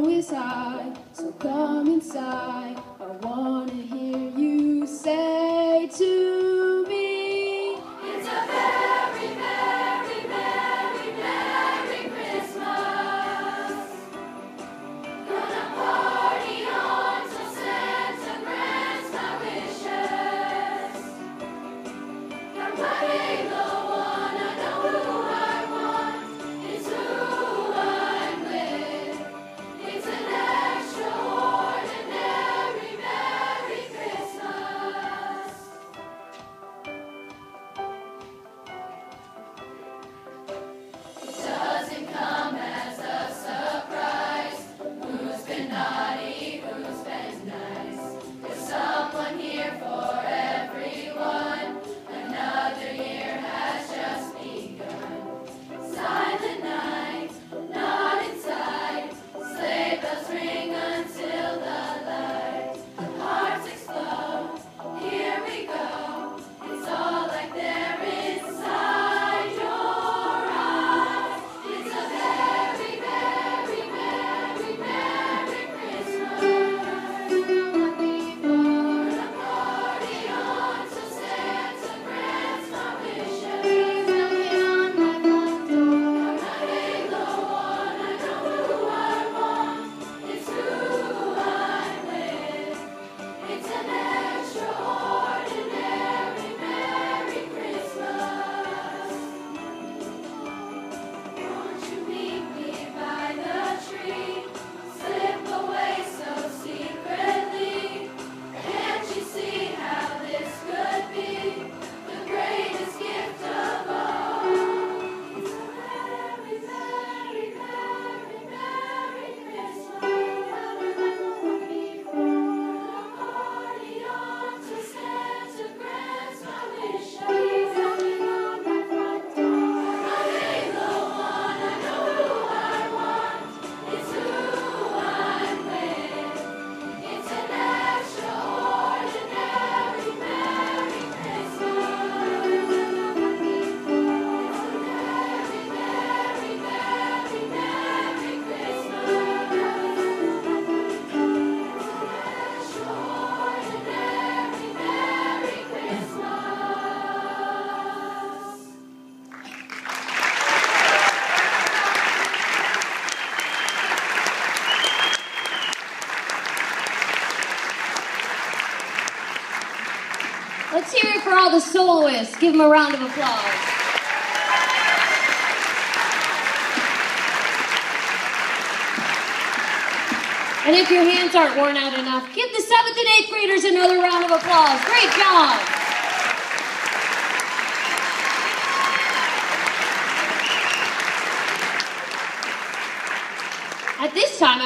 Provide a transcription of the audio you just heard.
snow is high, so come inside. I wanna hear you say to me, it's a very, very, very, Merry Christmas. Gonna party on till Santa grants my wishes. I'm my halo one, I know who I want, it's who I'm with. It's an extraordinary Merry Christmas. It doesn't come as a surprise. Who's been naughty, who's been nice? There's someone here for everyone. Another year has just begun. Silent night, not inside. Sleigh bells ring until the light. Hearts explode, here we go. It's all like they're inside your eyes. It's a very, very, very, Merry Christmas. Gonna party on till Santa grants my wishes. Knocking on my front door. I'm a halo one, I know who I want. It's who I'm with. It's an extraordinary Merry Christmas. Won't you meet me by the tree? Slip away so secretly. Can't you see how this could be the greatest gift of all? It's a very, very, very, Merry Christmas. Party on till Santa grants my wishes. Knocking on my front door. I'm a halo one, I know who I want. It's who I'm with. It's an extraordinary Merry Christmas. It's a very, very, very, Merry Let's hear it for all the soloists. Give them a round of applause. And if your hands aren't worn out enough, give the 7th and 8th graders another round of applause. Great job. At this time,